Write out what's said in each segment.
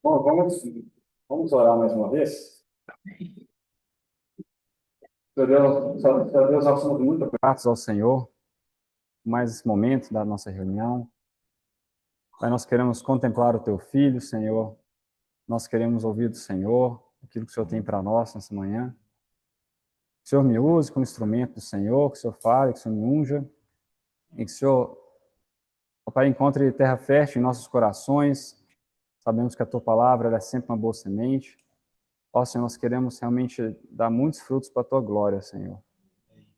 Bom, vamos orar mais uma vez. Senhor Deus, nós somos muito gratos ao Senhor por mais esse momento da nossa reunião. Pai, nós queremos contemplar o Teu Filho, Senhor. Nós queremos ouvir do Senhor aquilo que o Senhor tem para nós nessa manhã. Que o Senhor me use como instrumento do Senhor, que o Senhor fale, que o Senhor me unja, e que o Senhor, ó Pai, encontre terra fértil em nossos corações. Sabemos que a Tua palavra ela é sempre uma boa semente. Ó Senhor, nós queremos realmente dar muitos frutos para a Tua glória, Senhor.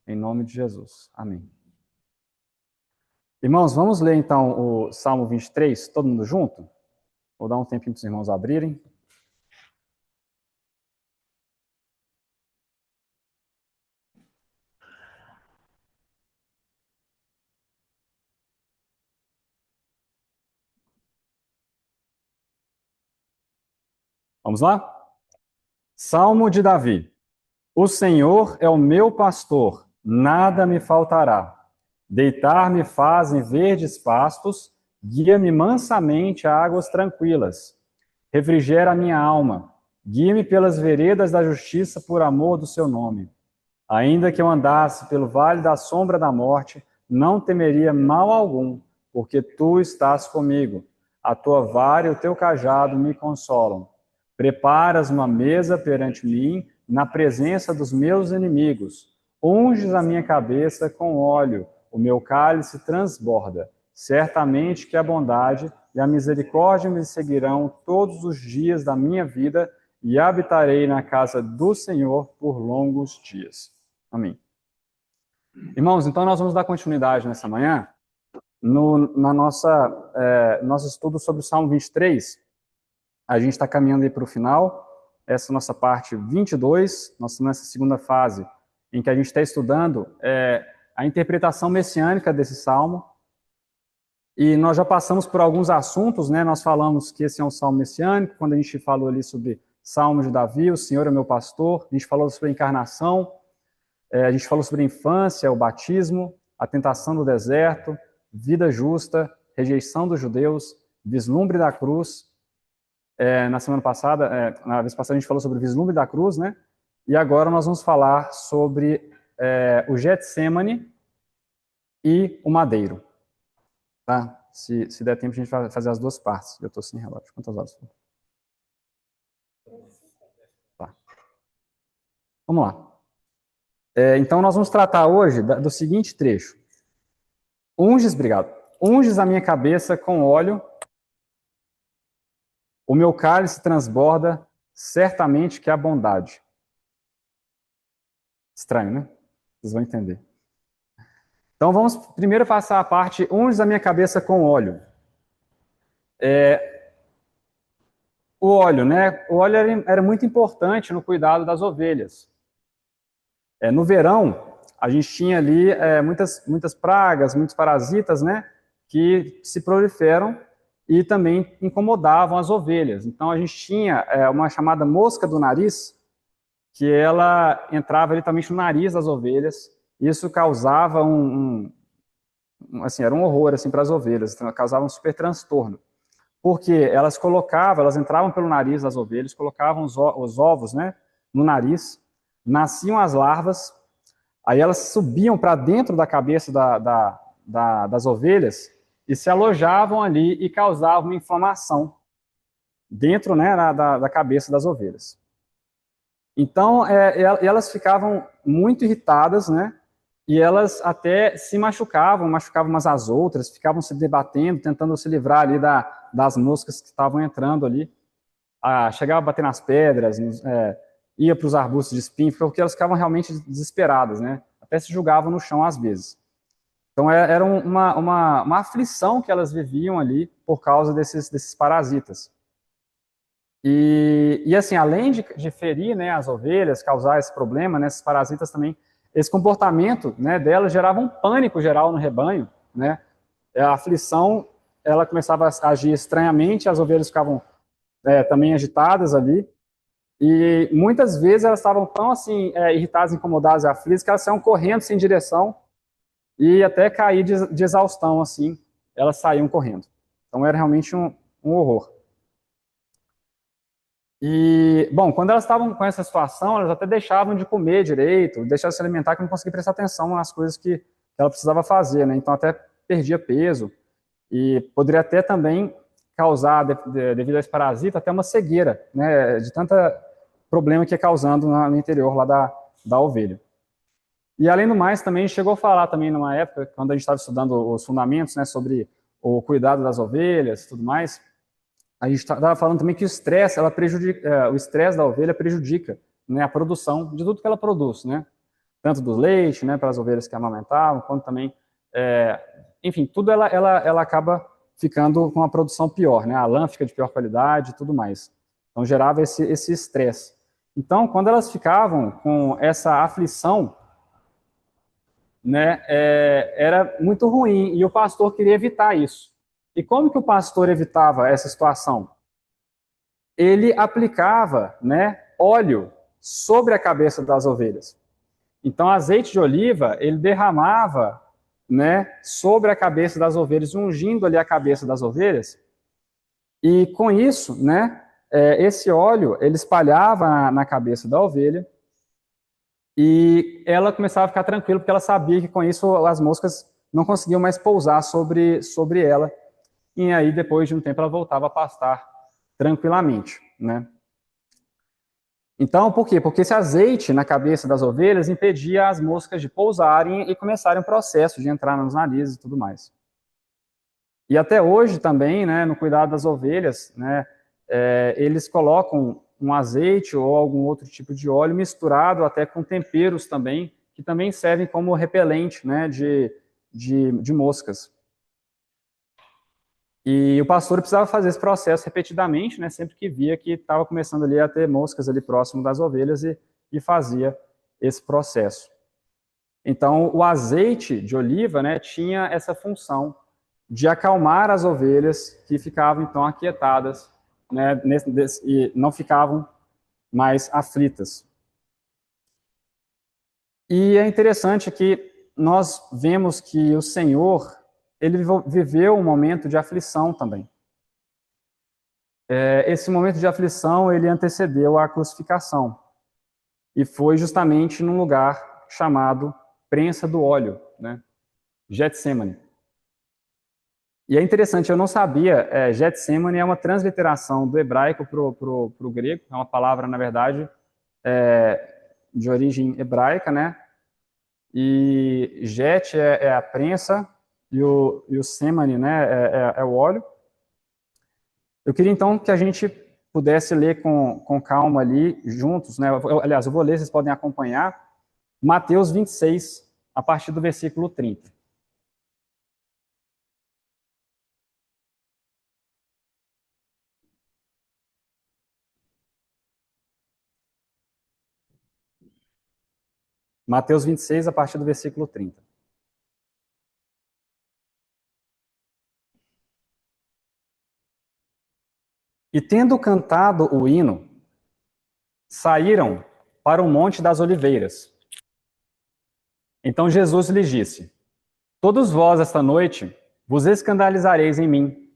Em nome de Jesus. Amém. Irmãos, vamos ler então o Salmo 23, todo mundo junto? Vou dar um tempinho para os irmãos abrirem. Vamos lá? Salmo de Davi. O Senhor é o meu pastor, nada me faltará. Deitar-me faz em verdes pastos, guia-me mansamente a águas tranquilas. Refrigera a minha alma, guia-me pelas veredas da justiça por amor do seu nome. Ainda que eu andasse pelo vale da sombra da morte, não temeria mal algum, porque tu estás comigo. A tua vara e o teu cajado me consolam. Preparas uma mesa perante mim, na presença dos meus inimigos. Unges a minha cabeça com óleo, o meu cálice transborda. Certamente que a bondade e a misericórdia me seguirão todos os dias da minha vida, e habitarei na casa do Senhor por longos dias. Amém. Irmãos, então nós vamos dar continuidade nessa manhã nosso estudo sobre o Salmo 23. A gente está caminhando aí para o final, essa nossa parte 22, nós estamos nessa segunda fase, em que a gente está estudando a interpretação messiânica desse Salmo, e nós já passamos por alguns assuntos, né? Nós falamos que esse é um Salmo messiânico, quando a gente falou ali sobre Salmo de Davi, o Senhor é meu pastor, a gente falou sobre a encarnação, a gente falou sobre a infância, o batismo, a tentação do deserto, vida justa, rejeição dos judeus, vislumbre da cruz. Na semana passada, na vez passada a gente falou sobre o vislumbre da cruz, né? E agora nós vamos falar sobre o Getsemane e o madeiro. Tá? Se der tempo a gente vai fazer as duas partes. Eu estou sem relógio. Quantas horas? Tá. Vamos lá. Então nós vamos tratar hoje do seguinte trecho. Unges a minha cabeça com óleo, o meu cálice transborda, certamente que há bondade. Estranho, né? Vocês vão entender. Então vamos primeiro passar a parte, unges a minha cabeça com óleo. O óleo, né? O óleo era muito importante no cuidado das ovelhas. No verão, a gente tinha ali muitas pragas, muitos parasitas, né? Que se proliferam e também incomodavam as ovelhas. Então a gente tinha uma chamada mosca do nariz, que ela entrava literalmente no nariz das ovelhas. Isso causava era um horror assim, para as ovelhas, causava um super transtorno. Porque elas entravam pelo nariz das ovelhas, colocavam os ovos, né, no nariz, nasciam as larvas, aí elas subiam para dentro da cabeça das ovelhas e se alojavam ali e causavam uma inflamação dentro, né, da cabeça das ovelhas. Então, elas ficavam muito irritadas, né? E elas até se machucavam umas às outras, ficavam se debatendo, tentando se livrar ali das moscas que estavam entrando ali. Chegava a bater nas pedras, ia para os arbustos de espinho, porque elas ficavam realmente desesperadas, né? Até se jogavam no chão às vezes. Então, era uma aflição que elas viviam ali por causa desses parasitas. E assim, além de ferir, né, as ovelhas, causar esse problema, né, esses parasitas também, esse comportamento, né, delas gerava um pânico geral no rebanho, né? A aflição, ela começava a agir estranhamente, as ovelhas ficavam também agitadas ali, e muitas vezes elas estavam tão assim irritadas, incomodadas e aflitas que elas saíam correndo sem direção e até cair de exaustão, assim, elas saíam correndo. Então era realmente um horror. E, bom, quando elas estavam com essa situação, elas até deixavam de comer direito, deixavam de se alimentar, que não conseguia prestar atenção nas coisas que ela precisava fazer, né? Então até perdia peso e poderia até também causar, devido a esse parasita, até uma cegueira, né? De tanta problema que é causando no interior lá da ovelha. E além do mais, também chegou a falar também numa época, quando a gente estava estudando os fundamentos, né, sobre o cuidado das ovelhas e tudo mais, a gente estava falando também que o estresse, o estresse da ovelha prejudica, né, a produção de tudo que ela produz, né? Tanto do leite, né, para as ovelhas que amamentavam, quanto também, enfim, tudo ela acaba ficando com uma produção pior, né? A lã fica de pior qualidade e tudo mais. Então gerava esse estresse. Então, quando elas ficavam com essa aflição, né, era muito ruim e o pastor queria evitar isso. E como que o pastor evitava essa situação? Ele aplicava, né, óleo sobre a cabeça das ovelhas. Então, azeite de oliva, ele derramava, né, sobre a cabeça das ovelhas, ungindo ali a cabeça das ovelhas. E com isso, né, esse óleo ele espalhava na cabeça da ovelha e ela começava a ficar tranquila porque ela sabia que com isso as moscas não conseguiam mais pousar sobre ela. E aí, depois de um tempo, ela voltava a pastar tranquilamente, né? Então, por quê? Porque esse azeite na cabeça das ovelhas impedia as moscas de pousarem e começarem o processo de entrar nos narizes e tudo mais. E até hoje também, né, no cuidado das ovelhas, né, eles colocam um azeite ou algum outro tipo de óleo misturado até com temperos também, que também servem como repelente, né, de moscas. E o pastor precisava fazer esse processo repetidamente, né, sempre que via que estava começando ali a ter moscas ali próximo das ovelhas e fazia esse processo. Então, o azeite de oliva, né, tinha essa função de acalmar as ovelhas que ficavam então aquietadas, né, e não ficavam mais aflitas. E é interessante que nós vemos que o Senhor, ele viveu um momento de aflição também. Esse momento de aflição, ele antecedeu a crucificação. E foi justamente num lugar chamado Prensa do Óleo, né? Getsemane. E é interessante, eu não sabia, Getsemane é uma transliteração do hebraico para o grego, é uma palavra, na verdade, de origem hebraica, né? E Jet é a prensa e o Semane, né, é o óleo. Eu queria então que a gente pudesse ler com calma ali, juntos, né? Aliás, eu vou ler, vocês podem acompanhar. Mateus 26, a partir do versículo 30. Mateus 26, a partir do versículo 30. E tendo cantado o hino, saíram para o Monte das Oliveiras. Então Jesus lhes disse: Todos vós esta noite vos escandalizareis em mim,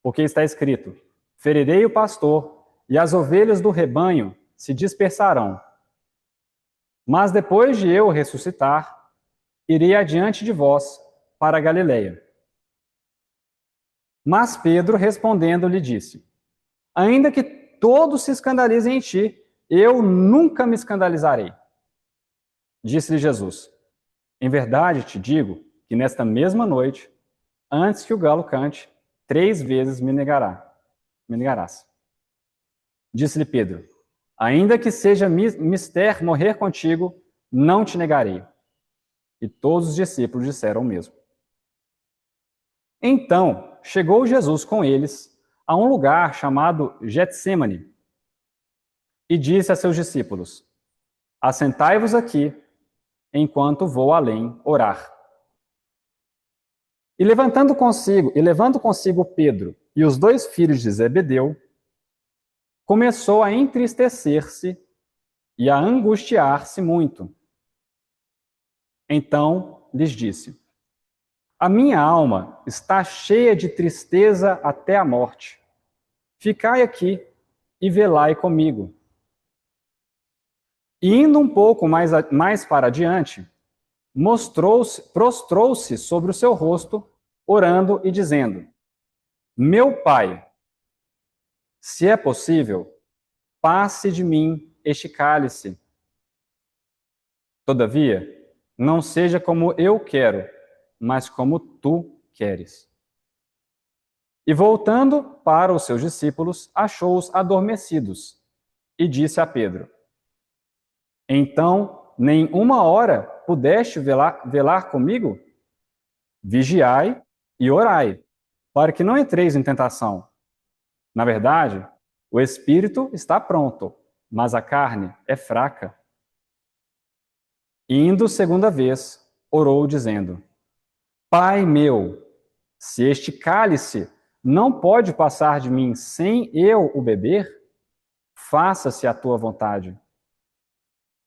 porque está escrito: Ferirei o pastor, e as ovelhas do rebanho se dispersarão. Mas depois de eu ressuscitar, irei adiante de vós para a Galileia. Mas Pedro, respondendo, lhe disse: Ainda que todos se escandalizem em ti, eu nunca me escandalizarei. Disse-lhe Jesus: Em verdade te digo que nesta mesma noite, antes que o galo cante, 3 vezes me negarás. Disse-lhe Pedro: Ainda que seja mister morrer contigo, não te negarei. E todos os discípulos disseram o mesmo. Então chegou Jesus com eles a um lugar chamado Getsemane e disse a seus discípulos: Assentai-vos aqui, enquanto vou além orar. E levando consigo Pedro e os 2 filhos de Zebedeu, começou a entristecer-se e a angustiar-se muito. Então lhes disse: A minha alma está cheia de tristeza até a morte. Ficai aqui e velai comigo. E indo um pouco mais para adiante, prostrou-se sobre o seu rosto, orando e dizendo: Meu pai, se é possível, passe de mim este cálice. Todavia, não seja como eu quero, mas como tu queres. E voltando para os seus discípulos, achou-os adormecidos e disse a Pedro: Então, nem uma hora pudeste velar comigo? Vigiai e orai, para que não entreis em tentação. Na verdade, o espírito está pronto, mas a carne é fraca. Indo segunda vez, orou, dizendo: Pai meu, se este cálice não pode passar de mim sem eu o beber, faça-se a tua vontade.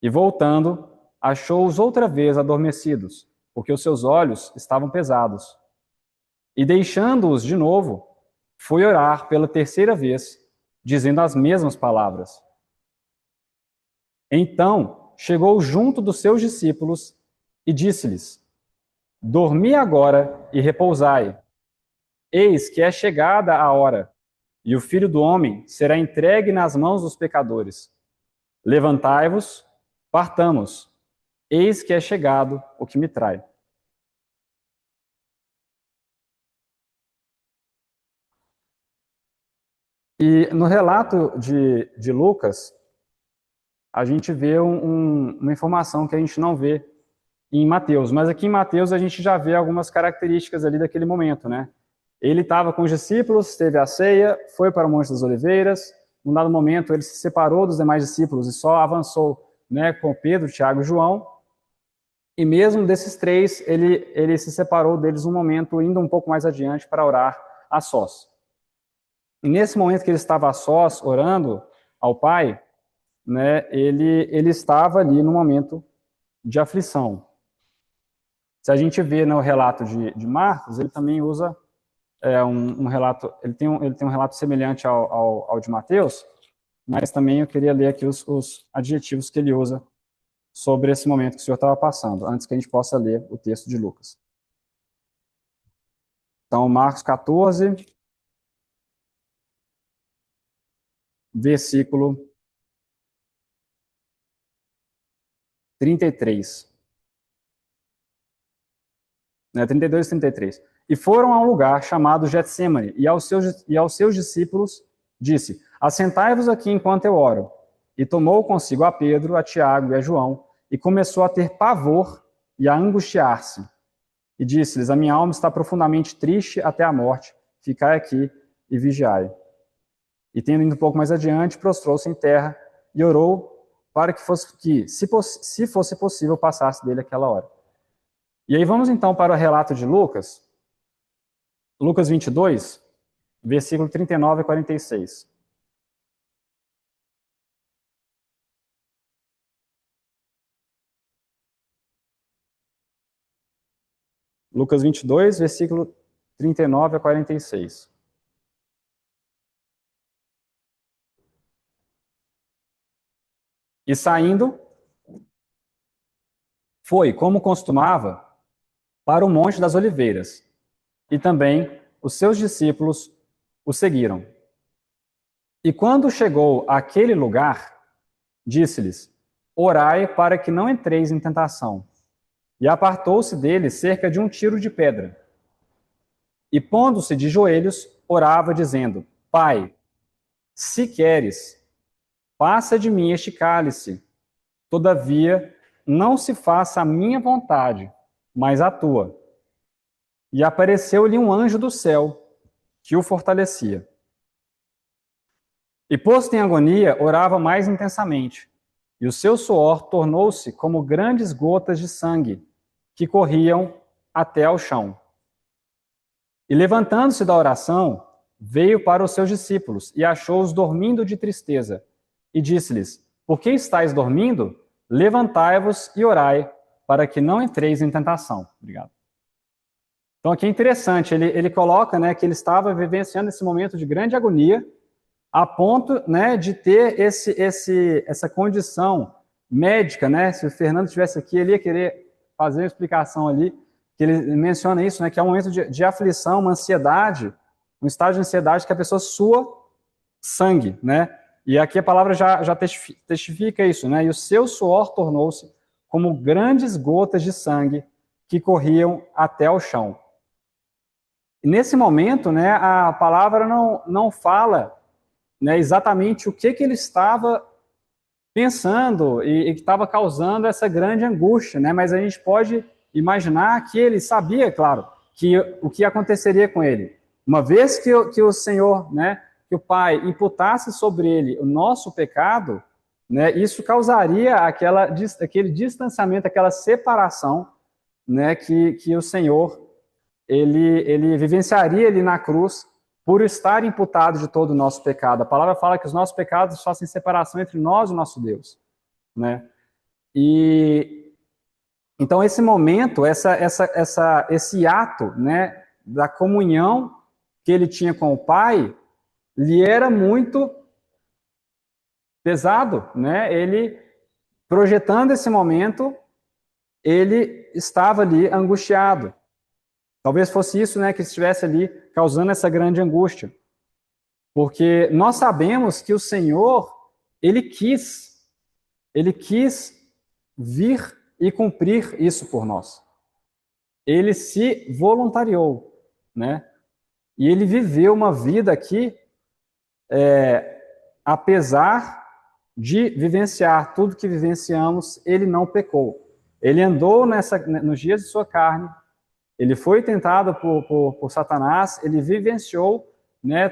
E voltando, achou-os outra vez adormecidos, porque os seus olhos estavam pesados. E deixando-os de novo, foi orar pela terceira vez, dizendo as mesmas palavras. Então chegou junto dos seus discípulos e disse-lhes: Dormi agora e repousai. Eis que é chegada a hora, e o Filho do Homem será entregue nas mãos dos pecadores. Levantai-vos, partamos. Eis que é chegado o que me trai. E no relato de Lucas, a gente vê uma informação que a gente não vê em Mateus, mas aqui em Mateus a gente já vê algumas características ali daquele momento, né? Ele estava com os discípulos, teve a ceia, foi para o Monte das Oliveiras, num dado momento ele se separou dos demais discípulos e só avançou, né, com Pedro, Tiago e João, e mesmo desses três, ele se separou deles um momento, indo um pouco mais adiante para orar a sós. E nesse momento que ele estava a sós, orando ao Pai, né, ele estava ali no momento de aflição. Se a gente vê no relato de Marcos, ele também usa um relato, ele tem um relato semelhante ao de Mateus, mas também eu queria ler aqui os adjetivos que ele usa sobre esse momento que o Senhor estava passando, antes que a gente possa ler o texto de Lucas. Então, Marcos 14, versículo 33. 32 e 33. E foram a um lugar chamado Getsêmani, e aos seus discípulos disse: Assentai-vos aqui enquanto eu oro. E tomou consigo a Pedro, a Tiago e a João, e começou a ter pavor e a angustiar-se. E disse-lhes: A minha alma está profundamente triste até a morte. Ficai aqui e vigiai. E tendo ido um pouco mais adiante, prostrou-se em terra e orou para se fosse possível, passasse dele aquela hora. E aí vamos então para o relato de Lucas, Lucas 22, versículo 39 a 46. Lucas 22, versículo 39 a 46. E saindo, foi, como costumava, para o Monte das Oliveiras, e também os seus discípulos o seguiram. E quando chegou àquele lugar, disse-lhes: Orai para que não entreis em tentação. E apartou-se dele cerca de um tiro de pedra. E pondo-se de joelhos, orava, dizendo: Pai, se queres, passa de mim este cálice. Todavia, não se faça a minha vontade, mas a tua. E apareceu-lhe um anjo do céu, que o fortalecia. E posto em agonia, orava mais intensamente, e o seu suor tornou-se como grandes gotas de sangue, que corriam até ao chão. E levantando-se da oração, veio para os seus discípulos, e achou-os dormindo de tristeza. E disse-lhes: Por que estáis dormindo? Levantai-vos e orai, para que não entreis em tentação. Obrigado. Então aqui é interessante, ele coloca, né, que ele estava vivenciando esse momento de grande agonia, a ponto, né, de ter essa condição médica, né? Se o Fernando estivesse aqui, ele ia querer fazer uma explicação ali, que ele menciona isso, né, que é um momento de aflição, uma ansiedade, um estado de ansiedade que a pessoa sua sangue, né? E aqui a palavra já testifica isso, né? E o seu suor tornou-se como grandes gotas de sangue que corriam até o chão. E nesse momento, né, a palavra não fala, né, exatamente o que ele estava pensando e que estava causando essa grande angústia, né? Mas a gente pode imaginar que ele sabia, claro, que o que aconteceria com ele. Uma vez que o Senhor, né, que o Pai imputasse sobre ele o nosso pecado, né, isso causaria aquele distanciamento, aquela separação, né, que o Senhor ele vivenciaria ali na cruz por estar imputado de todo o nosso pecado. A palavra fala que os nossos pecados fazem separação entre nós e o nosso Deus, né? E então esse momento, esse ato, né, da comunhão que ele tinha com o Pai, lhe era muito pesado, né? Ele projetando esse momento, ele estava ali angustiado. Talvez fosse isso, né, que estivesse ali causando essa grande angústia. Porque nós sabemos que o Senhor, ele quis vir e cumprir isso por nós. Ele se voluntariou, né? E ele viveu uma vida aqui, apesar de vivenciar tudo que vivenciamos, ele não pecou. Ele andou nos dias de sua carne, ele foi tentado por Satanás, ele vivenciou, né,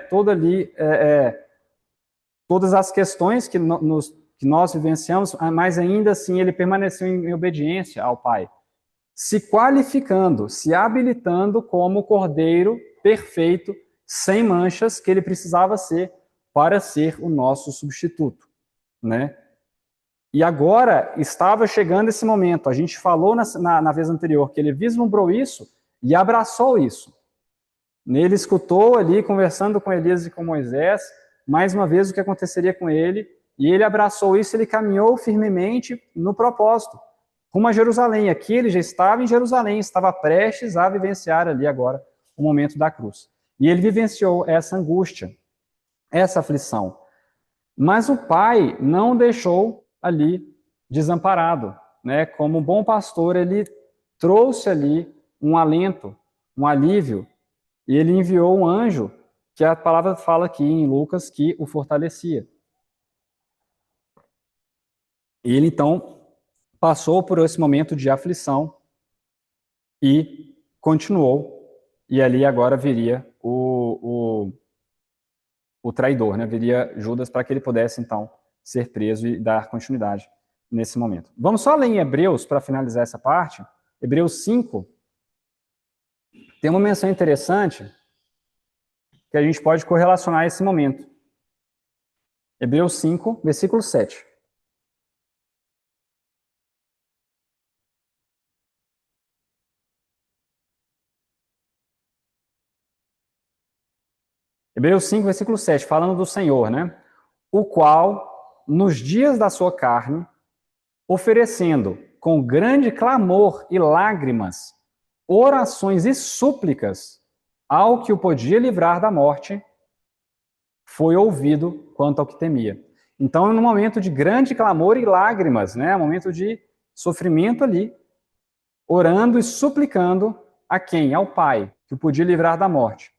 todas as questões que nós vivenciamos, mas ainda assim ele permaneceu em obediência ao Pai, se qualificando, se habilitando como cordeiro perfeito, sem manchas, que ele precisava ser para ser o nosso substituto, né? E agora estava chegando esse momento. A gente falou na vez anterior que ele vislumbrou isso e abraçou isso. Ele escutou ali, conversando com Elias e com Moisés, mais uma vez o que aconteceria com ele, e ele abraçou isso, ele caminhou firmemente no propósito, rumo a Jerusalém. Aqui ele já estava em Jerusalém, estava prestes a vivenciar ali agora o momento da cruz. E ele vivenciou essa angústia, essa aflição. Mas o Pai não deixou ali desamparado, né? Como um bom pastor, ele trouxe ali um alento, um alívio, e ele enviou um anjo, que a palavra fala aqui em Lucas, que o fortalecia. Ele, então, passou por esse momento de aflição e continuou, e ali agora viria o traidor, né? Viria Judas para que ele pudesse, então, ser preso e dar continuidade nesse momento. Vamos só ler em Hebreus, para finalizar essa parte. Hebreus 5, tem uma menção interessante que a gente pode correlacionar esse momento. Hebreus 5, versículo 7. Hebreus 5, versículo 7, falando do Senhor, né? O qual, nos dias da sua carne, oferecendo com grande clamor e lágrimas, orações e súplicas ao que o podia livrar da morte, foi ouvido quanto ao que temia. Então, no momento de grande clamor e lágrimas, né? Um momento de sofrimento ali, orando e suplicando a quem? Ao Pai, que o podia livrar da morte.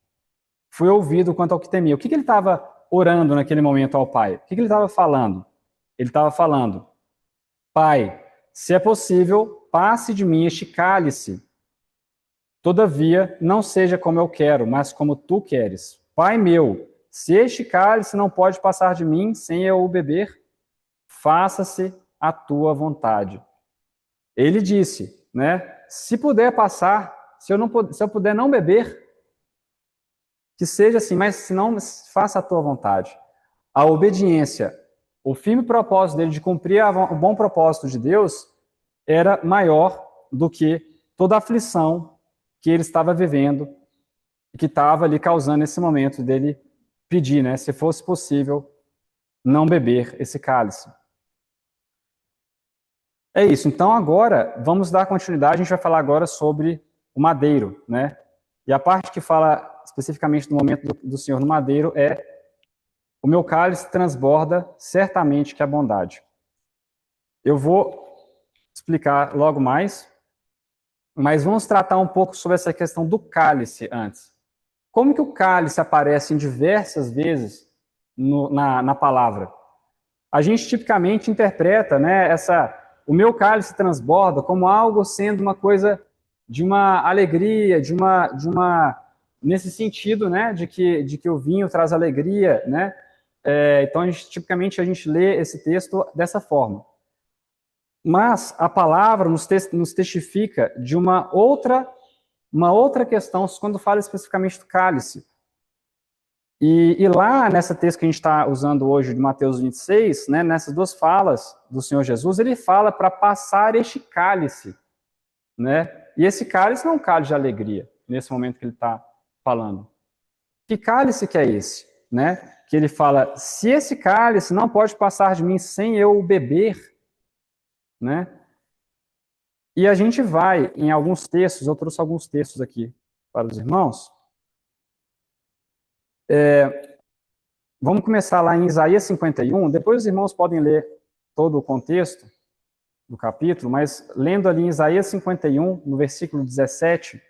Foi ouvido quanto ao que temia. O que ele estava orando naquele momento ao Pai? O que ele estava falando? Ele estava falando: Pai, se é possível, passe de mim este cálice. Todavia, não seja como eu quero, mas como tu queres. Pai meu, se este cálice não pode passar de mim sem eu o beber, faça-se a tua vontade. Ele disse, né? Se puder passar, se eu puder não beber, que seja assim, mas se não, faça a tua vontade. A obediência, o firme propósito dele de cumprir o bom propósito de Deus era maior do que toda a aflição que ele estava vivendo e que estava ali causando esse momento dele pedir, né, se fosse possível, não beber esse cálice. É isso. Então, agora, vamos dar continuidade. A gente vai falar agora sobre o madeiro, né? E a parte que fala especificamente do momento do Senhor no madeiro é: o meu cálice transborda certamente que a bondade. Eu vou explicar logo mais, mas vamos tratar um pouco sobre essa questão do cálice antes. Como que o cálice aparece em diversas vezes na palavra? A gente tipicamente interpreta, né, o meu cálice transborda como algo sendo uma coisa de uma alegria, nesse sentido, né, de que o vinho traz alegria, né? Então, tipicamente a gente lê esse texto dessa forma. Mas a palavra nos testifica de uma outra questão quando fala especificamente do cálice. E lá, nessa texto que a gente está usando hoje, de Mateus 26, né, nessas duas falas do Senhor Jesus, ele fala para passar este cálice, né? E esse cálice não é um cálice de alegria, nesse momento que ele está falando. Que cálice que é esse? Né? Que ele fala, se esse cálice não pode passar de mim sem eu beber, né? E a gente vai em alguns textos, eu trouxe alguns textos aqui para os irmãos. Vamos começar lá em Isaías 51, depois os irmãos podem ler todo o contexto do capítulo, mas lendo ali em Isaías 51, no versículo 17,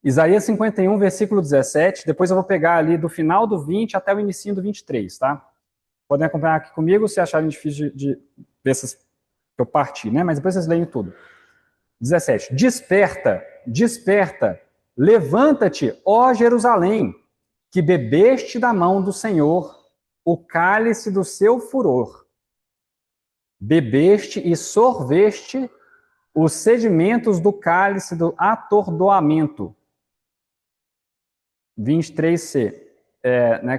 Isaías 51, versículo 17, depois eu vou pegar ali do final do 20 até o início do 23, tá? Podem acompanhar aqui comigo se acharem difícil de ver que eu parti, né? Mas depois vocês leem tudo. 17. Desperta, desperta, levanta-te, ó Jerusalém, que bebeste da mão do Senhor o cálice do seu furor. Bebeste e sorveste os sedimentos do cálice do atordoamento. 23c. Né,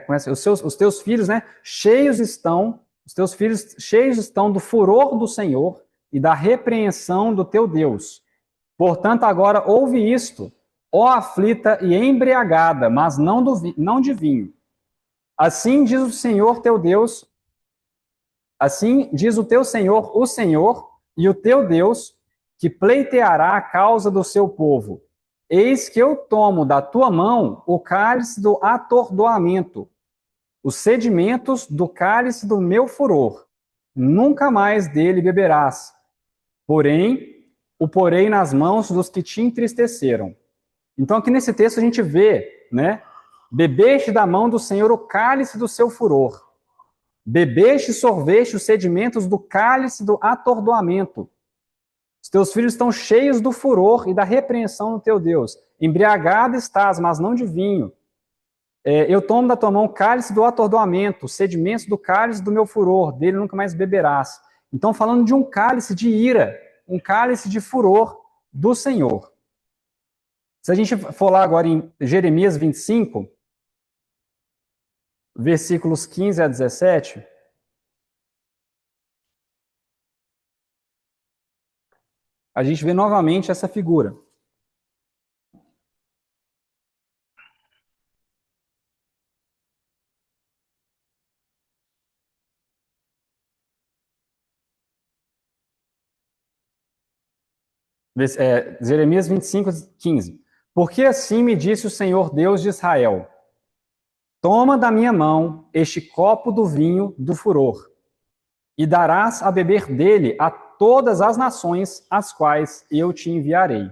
os teus filhos, né, os teus filhos cheios estão do furor do Senhor e da repreensão do teu Deus. Portanto, agora ouve isto, ó aflita e embriagada, mas não de vinho. Assim diz o Senhor teu Deus, assim diz o teu Senhor, o Senhor e o teu Deus, que pleiteará a causa do seu povo. Eis que eu tomo da tua mão o cálice do atordoamento, os sedimentos do cálice do meu furor. Nunca mais dele beberás. Porém, o porei nas mãos dos que te entristeceram. Então, aqui nesse texto a gente vê, né? Bebeste da mão do Senhor o cálice do seu furor. Bebeste e sorveste os sedimentos do cálice do atordoamento. Os teus filhos estão cheios do furor e da repreensão do teu Deus. Embriagado estás, mas não de vinho. Eu tomo da tua mão o cálice do atordoamento, os sedimentos do cálice do meu furor, dele nunca mais beberás. Então, falando de um cálice de ira, um cálice de furor do Senhor. Se a gente for lá agora em Jeremias 25, versículos 15 a 17, a gente vê novamente essa figura. Jeremias 25, 15. Porque assim me disse o Senhor Deus de Israel: toma da minha mão este copo do vinho do furor, e darás a beber dele a todas as nações às quais eu te enviarei,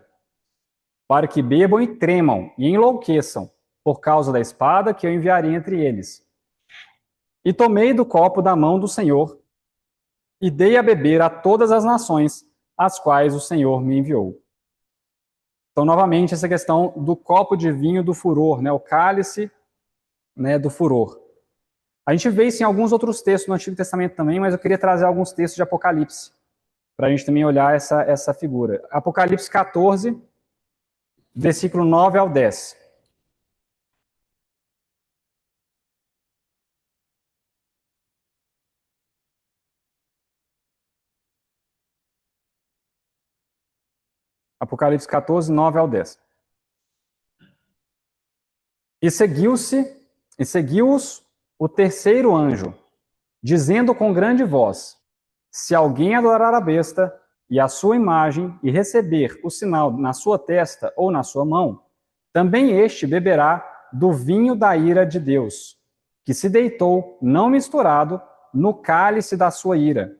para que bebam e tremam e enlouqueçam, por causa da espada que eu enviarei entre eles. E tomei do copo da mão do Senhor, e dei a beber a todas as nações às quais o Senhor me enviou. Então, novamente, essa questão do copo de vinho do furor, né, o cálice, né, do furor. A gente vê isso em alguns outros textos no Antigo Testamento também, mas eu queria trazer alguns textos de Apocalipse, para a gente também olhar essa figura. Apocalipse 14, versículo 9 ao 10. Apocalipse 14, 9 ao 10. E seguiu-os o terceiro anjo, dizendo com grande voz: se alguém adorar a besta e a sua imagem e receber o sinal na sua testa ou na sua mão, também este beberá do vinho da ira de Deus, que se deitou, não misturado, no cálice da sua ira,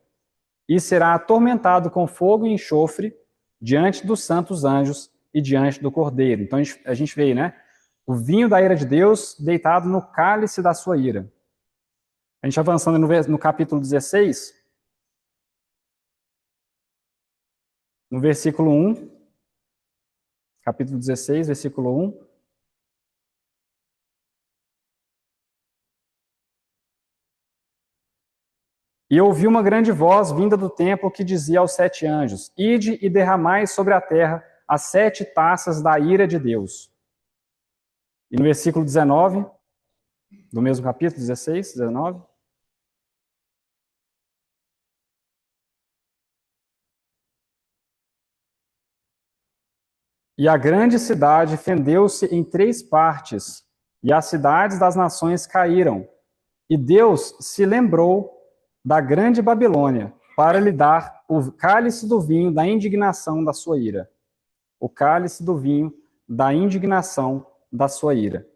e será atormentado com fogo e enxofre diante dos santos anjos e diante do Cordeiro. Então a gente vê, né? O vinho da ira de Deus deitado no cálice da sua ira. A gente avançando no capítulo 16, no versículo 1, capítulo 16, versículo 1. E ouvi uma grande voz vinda do templo que dizia aos 7 anjos: ide e derramai sobre a terra as 7 taças da ira de Deus. E no versículo 19, do mesmo capítulo, 16, 19. E a grande cidade fendeu-se em 3 partes, e as cidades das nações caíram. E Deus se lembrou da grande Babilônia para lhe dar o cálice do vinho da indignação da sua ira. O cálice do vinho da indignação da sua ira.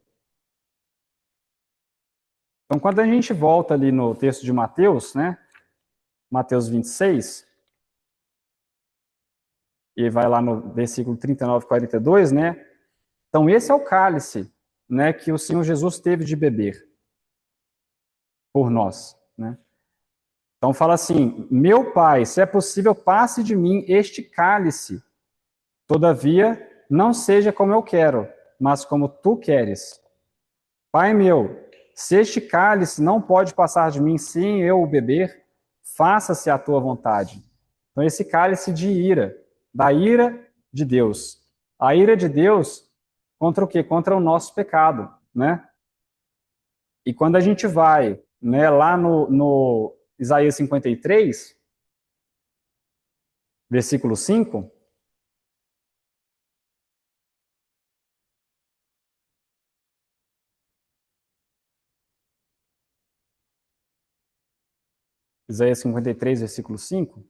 Então, quando a gente volta ali no texto de Mateus, né? Mateus 26, e vai lá no versículo 39 e 42, né? Então, esse é o cálice, né, que o Senhor Jesus teve de beber por nós, né? Então fala assim: meu Pai, se é possível, passe de mim este cálice. Todavia, não seja como eu quero, mas como tu queres. Pai meu, se este cálice não pode passar de mim sem eu o beber, faça-se a tua vontade. Então esse cálice de ira, da ira de Deus. A ira de Deus contra o quê? Contra o nosso pecado, né? E quando a gente vai, né, lá no Isaías 53, versículo 5, Isaías 53, versículo 5,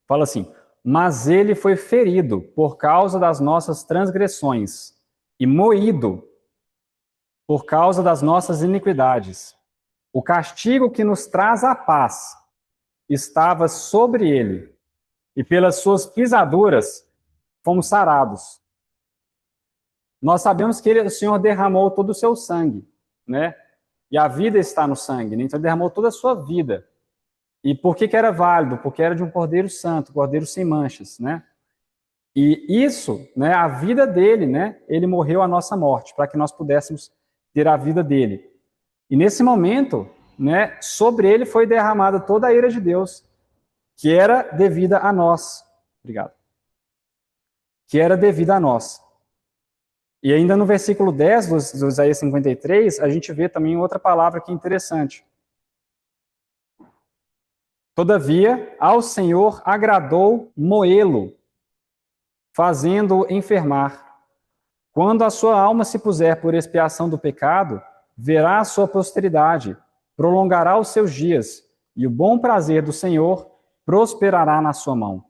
fala assim: mas ele foi ferido por causa das nossas transgressões e moído por causa das nossas iniquidades. O castigo que nos traz a paz estava sobre ele, e pelas suas pisaduras fomos sarados. Nós sabemos que o Senhor derramou todo o seu sangue, né? E a vida está no sangue, né? Então ele derramou toda a sua vida. E por que era válido? Porque era de um cordeiro santo, cordeiro sem manchas, né? E isso, né, a vida dele, né, ele morreu a nossa morte, para que nós pudéssemos ter a vida dele. E nesse momento, né, sobre ele foi derramada toda a ira de Deus, que era devida a nós. Obrigado. Que era devida a nós. E ainda no versículo 10 do Isaías 53, a gente vê também outra palavra que é interessante. Todavia, ao Senhor agradou moê-lo, fazendo-o enfermar. Quando a sua alma se puser por expiação do pecado, verá a sua posteridade, prolongará os seus dias, e o bom prazer do Senhor prosperará na sua mão.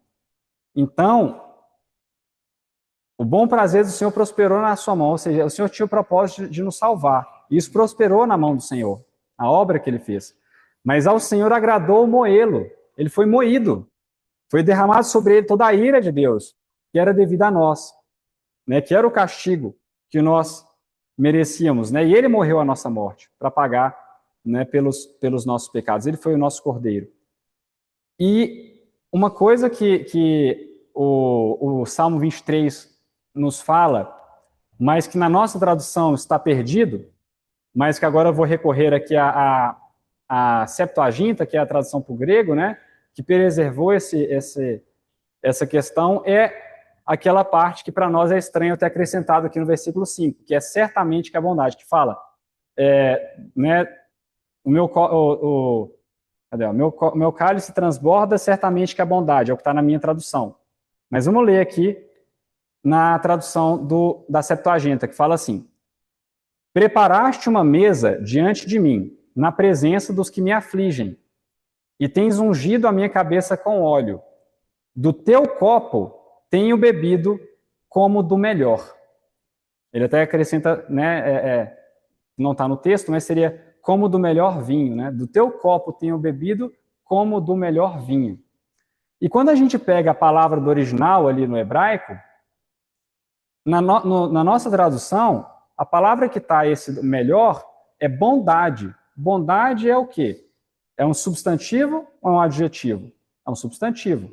Então, o bom prazer do Senhor prosperou na sua mão, ou seja, o Senhor tinha o propósito de nos salvar. E isso prosperou na mão do Senhor, a obra que ele fez. Mas ao Senhor agradou moê-lo. Ele foi moído. Foi derramado sobre ele toda a ira de Deus, que era devida a nós, né? Que era o castigo que nós merecíamos, né? E ele morreu a nossa morte para pagar, né, pelos nossos pecados. Ele foi o nosso cordeiro. E uma coisa que o Salmo 23 nos fala, mas que na nossa tradução está perdido, mas que agora eu vou recorrer aqui a Septuaginta, que é a tradução para o grego, né, que preservou essa questão, é aquela parte que para nós é estranho ter acrescentado aqui no versículo 5, que é certamente que a bondade, que fala, né, cadê? O meu cálice transborda certamente que a bondade, é o que está na minha tradução. Mas vamos ler aqui na tradução da Septuaginta, que fala assim: preparaste uma mesa diante de mim, na presença dos que me afligem, e tens ungido a minha cabeça com óleo. Do teu copo tenho bebido como do melhor. Ele até acrescenta, né, não está no texto, mas seria como do melhor vinho, né? Do teu copo tenho bebido como do melhor vinho. E quando a gente pega a palavra do original ali no hebraico, na nossa tradução, a palavra que está esse melhor é bondade. Bondade é o quê? É um substantivo ou um adjetivo? É um substantivo.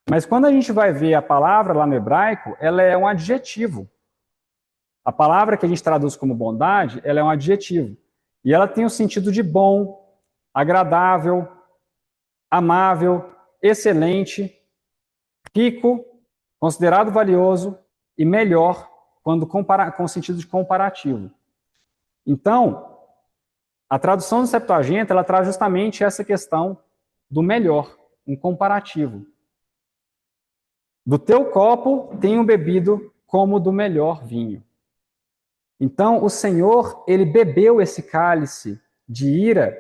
Mas quando a gente vai ver a palavra lá no hebraico, ela é um adjetivo. A palavra que a gente traduz como bondade, ela é um adjetivo. E ela tem o sentido de bom, agradável, amável, excelente, rico, considerado valioso e melhor quando com o sentido de comparativo. Então, a tradução do Septuaginta, ela traz justamente essa questão do melhor, um comparativo. Do teu copo tenho bebido como do melhor vinho. Então, o Senhor, ele bebeu esse cálice de ira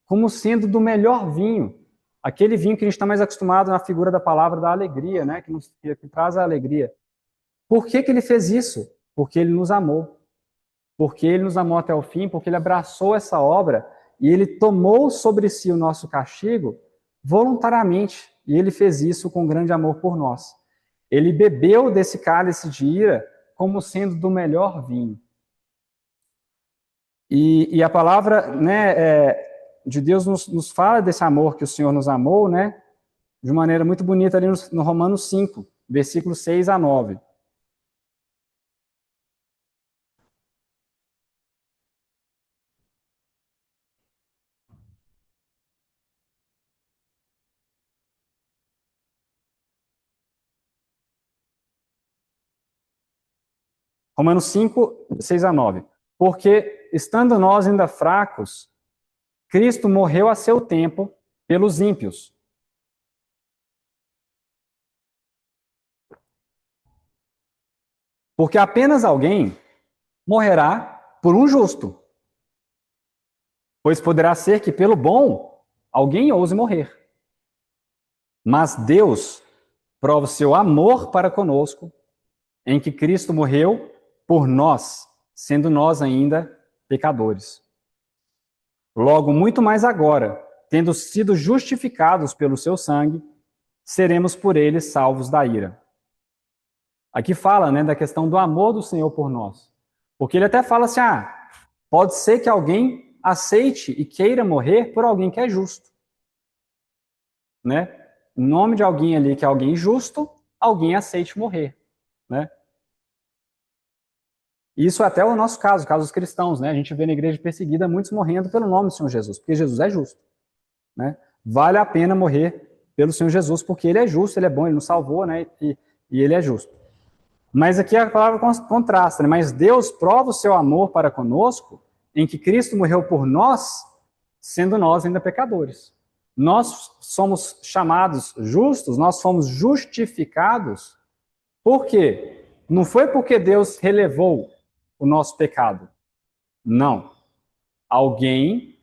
como sendo do melhor vinho. Aquele vinho que a gente está mais acostumado na figura da palavra da alegria, né? Que traz a alegria. Por que ele fez isso? Porque ele nos amou. Porque ele nos amou até o fim, porque ele abraçou essa obra e ele tomou sobre si o nosso castigo voluntariamente. E ele fez isso com grande amor por nós. Ele bebeu desse cálice de ira como sendo do melhor vinho. E a palavra, né, de Deus nos fala desse amor que o Senhor nos amou, né, de maneira muito bonita ali no Romanos 5, versículos 6 a 9. Romanos 5, 6 a 9. Porque, estando nós ainda fracos, Cristo morreu a seu tempo pelos ímpios. Porque apenas alguém morrerá por um justo, pois poderá ser que pelo bom alguém ouse morrer. Mas Deus prova o seu amor para conosco, em que Cristo morreu por nós, sendo nós ainda pecadores. Logo, muito mais agora, tendo sido justificados pelo seu sangue, seremos por ele salvos da ira. Aqui fala, né, da questão do amor do Senhor por nós. Porque ele até fala assim, pode ser que alguém aceite e queira morrer por alguém que é justo. Né? Em nome de alguém ali que é alguém justo, alguém aceite morrer. Né? Isso é até o nosso caso, o caso dos cristãos. Né? A gente vê na igreja perseguida muitos morrendo pelo nome do Senhor Jesus, porque Jesus é justo. Né? Vale a pena morrer pelo Senhor Jesus, porque ele é justo, ele é bom, ele nos salvou, né? E ele é justo. Mas aqui a palavra contrasta, né? Mas Deus prova o seu amor para conosco, em que Cristo morreu por nós, sendo nós ainda pecadores. Nós somos chamados justos, nós fomos justificados. Por quê? Não foi porque Deus relevou o nosso pecado. Não. Alguém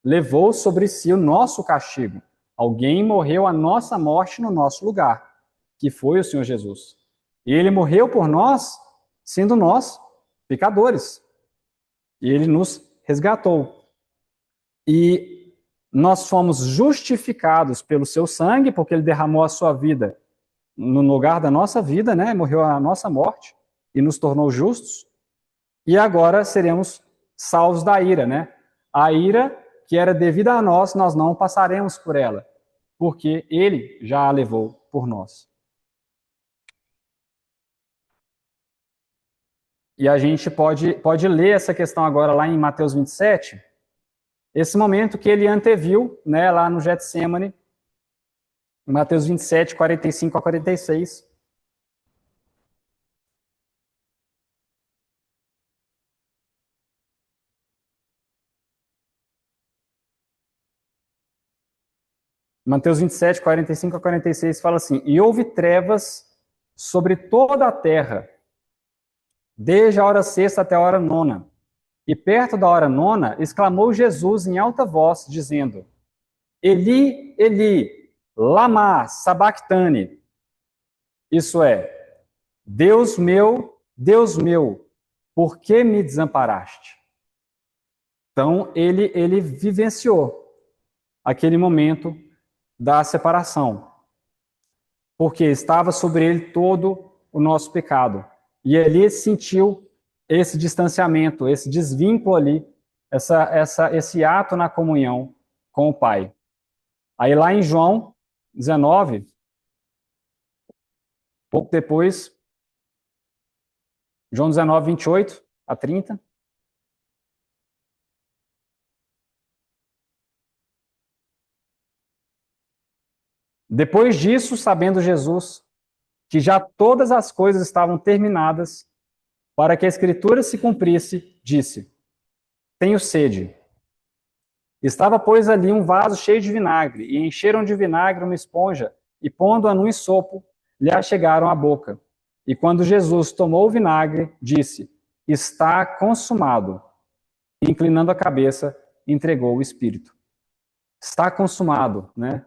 levou sobre si o nosso castigo. Alguém morreu a nossa morte no nosso lugar, que foi o Senhor Jesus. E ele morreu por nós, sendo nós pecadores. E ele nos resgatou. E nós fomos justificados pelo seu sangue, porque ele derramou a sua vida no lugar da nossa vida, né? Morreu a nossa morte e nos tornou justos. E agora seremos salvos da ira, né? A ira que era devida a nós, nós não passaremos por ela, porque ele já a levou por nós. E a gente pode ler essa questão agora lá em Mateus 27, esse momento que ele anteviu, né, lá no Getsêmani, em Mateus 27, 45 a 46. Mateus 27, 45 a 46 fala assim: E houve trevas sobre toda a terra, desde a hora sexta até a hora nona. E perto da hora nona, exclamou Jesus em alta voz, dizendo: Eli, Eli, lama sabachthani. Isso é, Deus meu, por que me desamparaste? Então, ele vivenciou aquele momento da separação, porque estava sobre ele todo o nosso pecado. E ele sentiu esse distanciamento, esse desvínculo ali, esse ato na comunhão com o Pai. Aí lá em João 19, pouco depois, João 19, 28 a 30. Depois disso, sabendo Jesus que já todas as coisas estavam terminadas, para que a Escritura se cumprisse, disse: Tenho sede. Estava, pois, ali um vaso cheio de vinagre, e encheram de vinagre uma esponja, e pondo-a num ensopo, lhe achegaram à boca. E quando Jesus tomou o vinagre, disse: Está consumado. E, inclinando a cabeça, entregou o Espírito. Está consumado, né?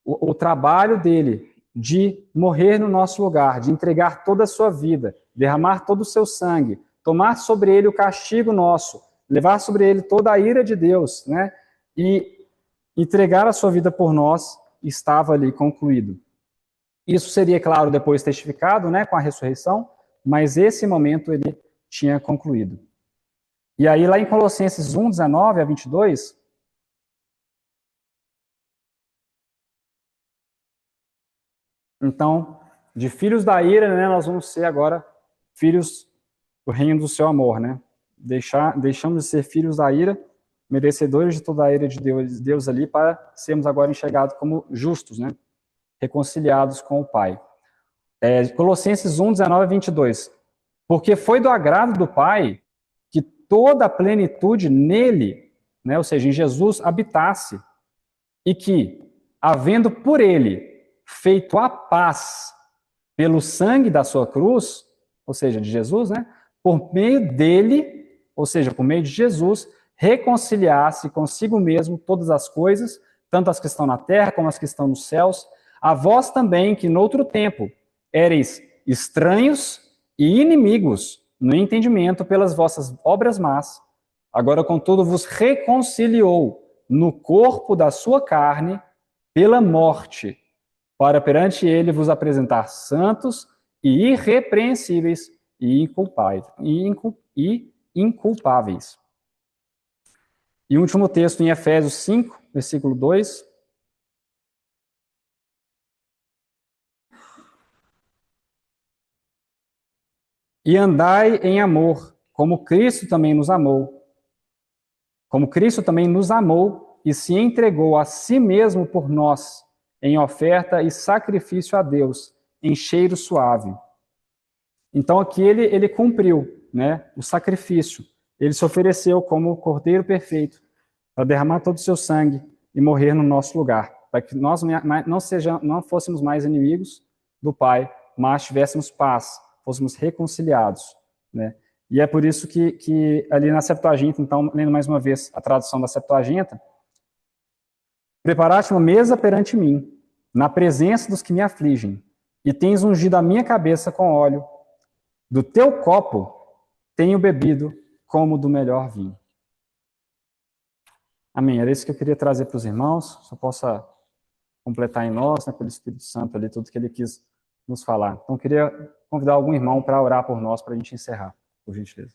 O trabalho dele de morrer no nosso lugar, de entregar toda a sua vida, derramar todo o seu sangue, tomar sobre ele o castigo nosso, levar sobre ele toda a ira de Deus, né? E entregar a sua vida por nós, estava ali concluído. Isso seria, claro, depois testificado, né, com a ressurreição, mas esse momento ele tinha concluído. E aí, lá em Colossenses 1, 19 a 22, então, de filhos da ira, né, nós vamos ser agora filhos do reino do seu amor, né? Deixamos de ser filhos da ira, merecedores de toda a ira de Deus ali, para sermos agora enxergados como justos, né? Reconciliados com o Pai. Colossenses 1, 19 a 22. Porque foi do agrado do Pai que toda a plenitude nele, né, ou seja, em Jesus, habitasse, e que, havendo por ele feito a paz pelo sangue da sua cruz, ou seja, de Jesus, né, por meio dele, ou seja, por meio de Jesus, reconciliasse consigo mesmo todas as coisas, tanto as que estão na terra como as que estão nos céus, a vós também, que noutro tempo éreis estranhos e inimigos no entendimento pelas vossas obras más, agora, contudo, vos reconciliou no corpo da sua carne pela morte, para perante ele vos apresentar santos e irrepreensíveis e inculpáveis. E último texto em Efésios 5, versículo 2. E andai em amor, como Cristo também nos amou. Como Cristo também nos amou e se entregou a si mesmo por nós, em oferta e sacrifício a Deus, em cheiro suave. Então aqui ele cumpriu, né, o sacrifício. Ele se ofereceu como o Cordeiro perfeito para derramar todo o seu sangue e morrer no nosso lugar, para que nós não fôssemos mais inimigos do Pai, mas tivéssemos paz, fôssemos reconciliados, né? E é por isso que ali na Septuaginta, então, lendo mais uma vez a tradução da Septuaginta, preparaste uma mesa perante mim, na presença dos que me afligem, e tens ungido a minha cabeça com óleo, do teu copo tenho bebido como do melhor vinho. Amém. Era isso que eu queria trazer para os irmãos, só possa completar em nós, né, pelo Espírito Santo ali, tudo que ele quis nos falar. Então, eu queria convidar algum irmão para orar por nós, para a gente encerrar, por gentileza.